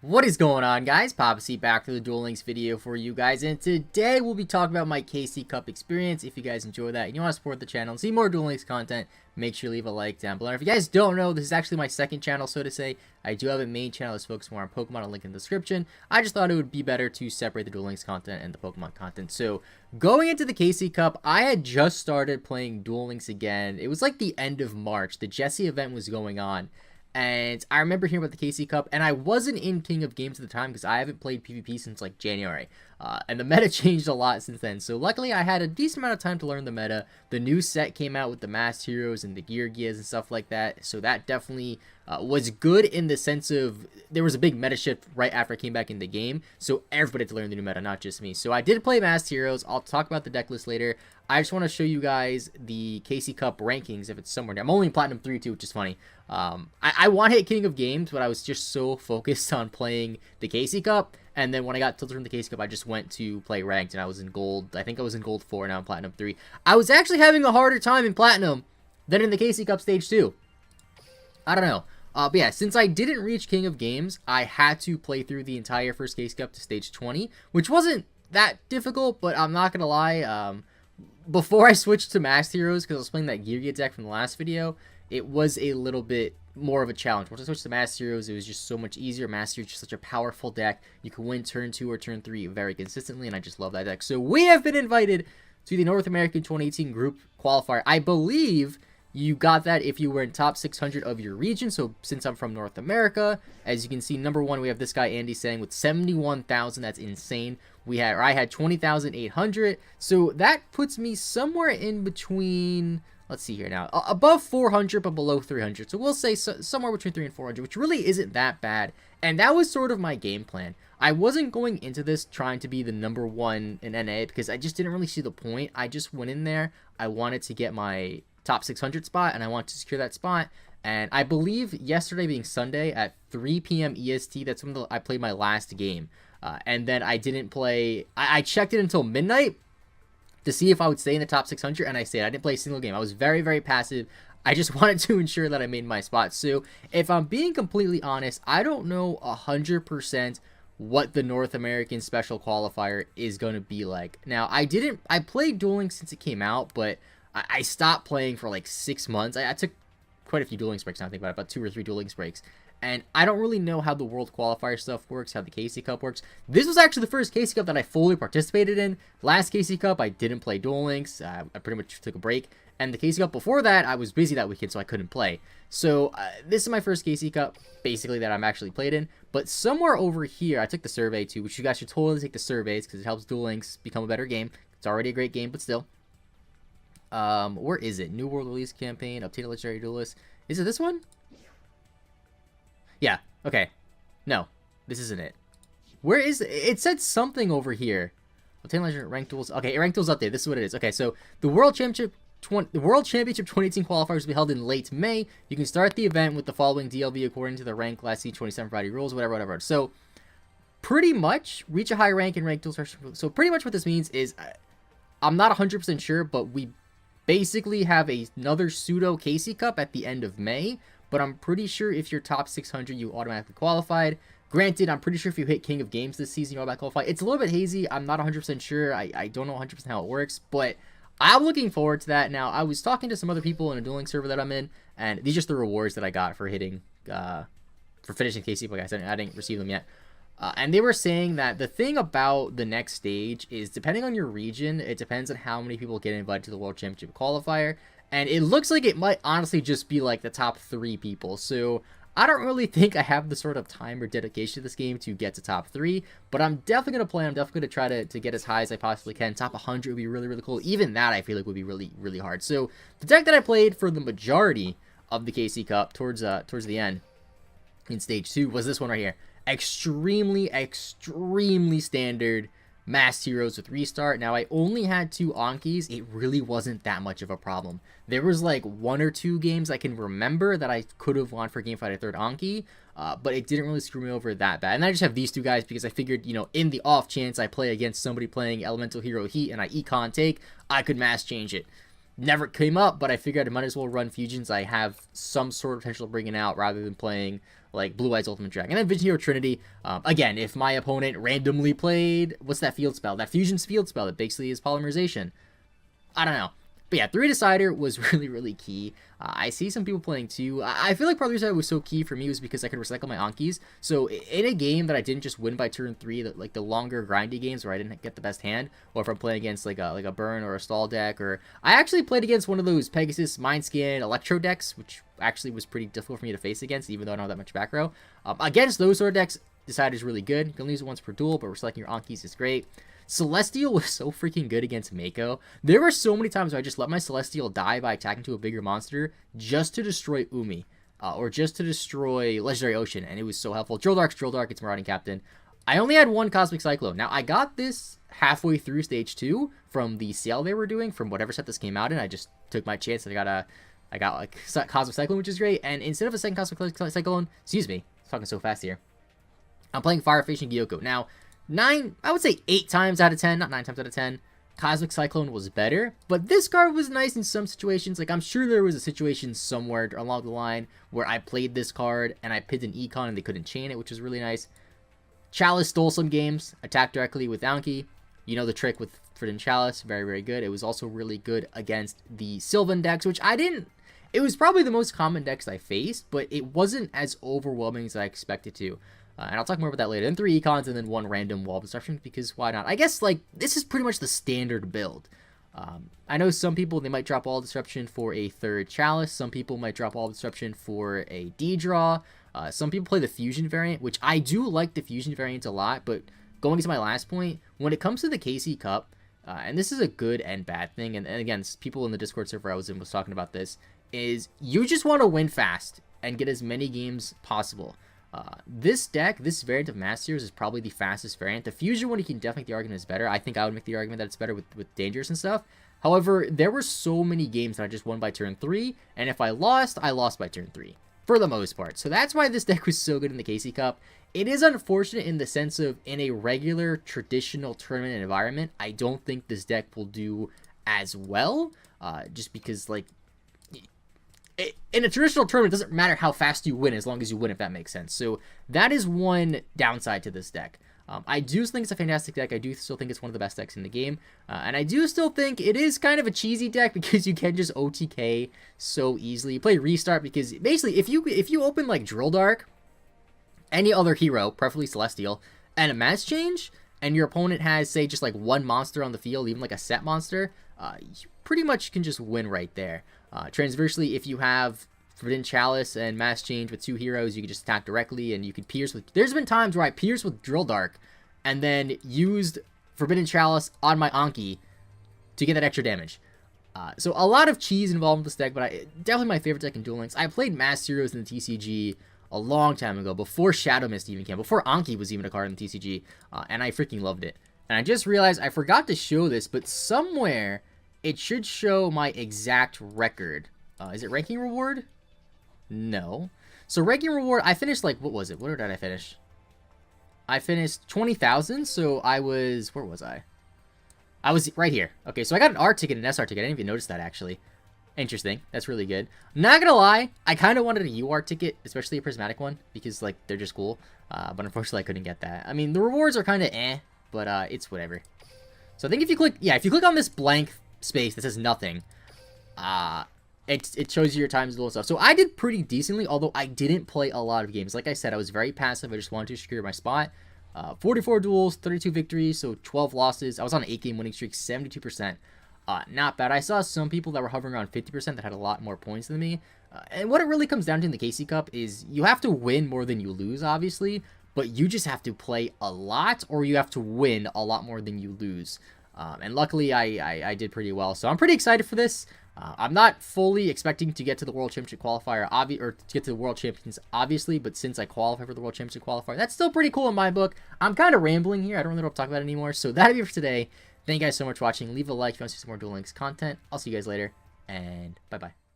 What is going on, guys? Papacy back for the Duel Links video for you guys, and today we'll be talking about my KC Cup experience. If you guys enjoy that and you want to support the channel and see more Duel Links content, make sure to leave a like down below. And if you guys don't know, this is actually my second channel, so to say. I do have a main channel that's focused more on Pokemon, a link in the description. I just thought it would be better to separate the Duel Links content and the Pokemon content. So, going into the KC Cup, I had just started playing Duel Links again. It was like the end of March. The Jesse event was going on. And I remember hearing about the KC Cup, and I wasn't in King of Games at the time because I haven't played PvP since like January. And the meta changed a lot since then. So luckily I had a decent amount of time to learn the meta. The new set came out with the Masked Heroes and the Gear Gears and stuff like that. So that definitely was good in the sense of there was a big meta shift right after I came back in the game. So everybody had to learn the new meta, not just me. So I did play Masked Heroes. I'll talk about the deck list later. I just want to show you guys the KC Cup rankings if it's somewhere near. I'm only in Platinum 3 too, which is funny. I want to hit King of Games, but I was just so focused on playing the KC Cup. And then when I got tilted from the KC Cup, I just went to play Ranked, and I was in Gold. I think I was in Gold 4, now in Platinum 3. I was actually having a harder time in Platinum than in the KC Cup Stage 2. I don't know. But yeah, since I didn't reach King of Games, I had to play through the entire first KC Cup to Stage 20, which wasn't that difficult, but I'm not going to lie. Before I switched to Masked Heroes, because I was playing that Gear Gear deck from the last video, it was a little bit more of a challenge. Once I switched to Masked Heroes, it was just so much easier. Masked Heroes is just such a powerful deck. You can win turn 2 or turn 3 very consistently, and I just love that deck. So we have been invited to the North American 2018 Group Qualifier. I believe you got that if you were in top 600 of your region. So since I'm from North America, as you can see, number one, we have this guy Andy saying with 71,000. That's insane. I had 20,800. So that puts me somewhere in between. Let's see here now. Above 400, but below 300. So we'll say somewhere between 300 and 400, which really isn't that bad. And that was sort of my game plan. I wasn't going into this trying to be the number one in NA because I just didn't really see the point. I just went in there. I wanted to get my top 600 spot, and I wanted to secure that spot. And I believe yesterday being Sunday at 3 p.m. EST, that's when I played my last game. And then I didn't play. I checked it until midnight to see if I would stay in the top 600, and I stayed. I didn't play a single game. I was very, very passive. I just wanted to ensure that I made my spot. So if I'm being completely honest, I don't know 100% what the North American Special Qualifier is going to be like. Now, I played Duel Links since it came out, but I stopped playing for like 6 months. I took quite a few Duel Links breaks now, I think about 2 or 3 Duel Links breaks. And I don't really know how the World Qualifier stuff works, how the KC Cup works. This was actually the first KC Cup that I fully participated in. Last KC Cup, I didn't play Duel Links. I pretty much took a break. And the KC Cup before that, I was busy that weekend, so I couldn't play. So this is my first KC Cup, basically, that I'm actually played in. But somewhere over here, I took the survey too, which you guys should totally take the surveys because it helps Duel Links become a better game. It's already a great game, but still. Where is it? New World Release Campaign, obtain a legendary duelist. Is it this one? Yeah, okay. No, this isn't it. Where is it? It said something over here. Obtain legendary ranked duels. Okay, ranked duels update. This is what it is. Okay, so the World Championship 2018 qualifiers will be held in late May. You can start the event with the following DLV according to the rank last C27 Friday rules, whatever. So pretty much reach a high rank in ranked duels. So pretty much what this means is I'm not 100% sure, but we basically have another pseudo KC Cup at the end of May. But I'm pretty sure if you're top 600, you automatically qualified. Granted, I'm pretty sure if you hit King of Games this season, you automatically qualify. It's a little bit hazy. I'm not 100% sure. I don't know 100% how it works, but I'm looking forward to that. Now, I was talking to some other people in a Duel Links server that I'm in, and these are just the rewards that I got for hitting, for finishing KC. Like I said, I didn't receive them yet. And they were saying that the thing about the next stage is, depending on your region, it depends on how many people get invited to the World Championship Qualifier. And it looks like it might honestly just be like the top 3 people. So I don't really think I have the sort of time or dedication to this game to get to top 3. But I'm definitely going to play. I'm definitely going to try to get as high as I possibly can. Top 100 would be really, really cool. Even that I feel like would be really, really hard. So the deck that I played for the majority of the KC Cup towards the end in Stage 2 was this one right here. Extremely, extremely standard Masked Heroes with Restart. Now, I only had 2 Ankis. It really wasn't that much of a problem. There was like 1 or 2 games I can remember that I could have won for Game Fight a 3rd Anki, but it didn't really screw me over that bad. And I just have these 2 guys because I figured, you know, in the off chance I play against somebody playing Elemental Hero Heat and I econ take, I could mass change it. Never came up, but I figured I might as well run Fusions I have some sort of potential of bringing out rather than playing like Blue Eyes Ultimate Dragon. And then Vision Hero Trinity, again, if my opponent randomly played, what's that field spell? That Fusion's field spell that basically is Polymerization. I don't know. But yeah, 3 Decider was really, really key. I see some people playing 2. I feel like part of the reason it was so key for me was because I could recycle my Ankis. So in a game that I didn't just win by turn 3, like the longer grindy games where I didn't get the best hand, or if I'm playing against like a burn or a stall deck, or I actually played against one of those Pegasus, Mindscan, Electro decks, which actually was pretty difficult for me to face against, even though I don't have that much back row. Against those sort of decks, Decider is really good. You can only use it once per duel, but recycling your Ankis is great. Celestial was so freaking good against Mako. There were so many times where I just let my Celestial die by attacking to a bigger monster just to destroy Umi, or just to destroy Legendary Ocean, and it was so helpful. Drill Dark, it's Marauding Captain. I only had 1 Cosmic Cyclone. Now, I got this halfway through Stage 2 from the sale they were doing, from whatever set this came out in. I just took my chance and I got like Cosmic Cyclone, which is great, and instead of a second Cosmic Cyclone, excuse me, I'm talking so fast here, I'm playing Fire Facing Gyoko. Now, I would say 8 times out of 10, not 9 times out of 10, Cosmic Cyclone was better, but this card was nice in some situations. Like, I'm sure there was a situation somewhere along the line where I played this card and I pinned an Econ and they couldn't chain it, which was really nice. Chalice stole some games, attacked directly with Anki. You know the trick with Forbidden Chalice, very, very good. It was also really good against the Sylvan decks, which it was probably the most common decks I faced, but it wasn't as overwhelming as I expected to. And I'll talk more about that later. Then 3 Econs and then 1 random wall disruption, because why not? I guess, like, this is pretty much the standard build. I know some people, they might drop all disruption for a 3rd Chalice. Some people might drop all disruption for a D-Draw. Some people play the Fusion variant, which I do like the Fusion variant a lot, but going to my last point, when it comes to the KC Cup, and this is a good and bad thing, and again, people in the Discord server I was in was talking about this, is you just want to win fast and get as many games possible. This deck, this variant of Masters is probably the fastest variant. The Fusion one, you can definitely make the argument is better. I think I would make the argument that it's better with Dangerous and stuff. However, there were so many games that I just won by turn 3, and if I lost by turn 3, for the most part. So that's why this deck was so good in the KC Cup. It is unfortunate in the sense of, in a regular, traditional tournament environment, I don't think this deck will do as well, just because, like, in a traditional tournament, it doesn't matter how fast you win as long as you win, if that makes sense. So that is one downside to this deck. I do think it's a fantastic deck. I do still think it's one of the best decks in the game. And I do still think it is kind of a cheesy deck because you can just OTK so easily. You play Restart because basically if you open like Drill Dark, any other hero, preferably Celestial, and a Mass Change, and your opponent has, say, just like 1 monster on the field, even like a set monster, you pretty much can just win right there. Transversely, if you have Forbidden Chalice and Mass Change with 2 heroes, you can just attack directly, and you can pierce with... There's been times where I pierced with Drill Dark, and then used Forbidden Chalice on my Anki to get that extra damage. So a lot of cheese involved with this deck, but definitely my favorite deck in Duel Links. I played Mass Heroes in the TCG a long time ago, before Shadow Mist even came, before Anki was even a card in the TCG, and I freaking loved it. And I just realized I forgot to show this, but somewhere it should show my exact record. Is it ranking reward? No. So ranking reward, I finished like, what was it? Where did I finish? I finished 20,000, so I was, where was I? I was right here. Okay, so I got an R ticket and an SR ticket. I didn't even notice that, actually. Interesting. That's really good. Not gonna lie, I kind of wanted a UR ticket, especially a prismatic one, because, like, they're just cool. But unfortunately, I couldn't get that. I mean, the rewards are kind of but it's whatever. So I think if you click, if you click on this blank space that says nothing, it shows you your times and little stuff. So I did pretty decently, although I didn't play a lot of games. Like I said, I was very passive. I just wanted to secure my spot. 44 duels, 32 victories, so 12 losses. I was on an 8-game winning streak, 72%. Not bad. I saw some people that were hovering around 50% that had a lot more points than me. And what it really comes down to in the KC Cup is you have to win more than you lose, obviously, but you just have to play a lot, or you have to win a lot more than you lose. And luckily, I did pretty well, so I'm pretty excited for this. I'm not fully expecting to get to the World Championship Qualifier, or to get to the World Champions, obviously, but since I qualify for the World Championship Qualifier, that's still pretty cool in my book. I'm kind of rambling here. I don't really know what to talk about anymore, so that'll be it for today. Thank you guys so much for watching. Leave a like if you want to see some more Duel Links content. I'll see you guys later, and bye-bye.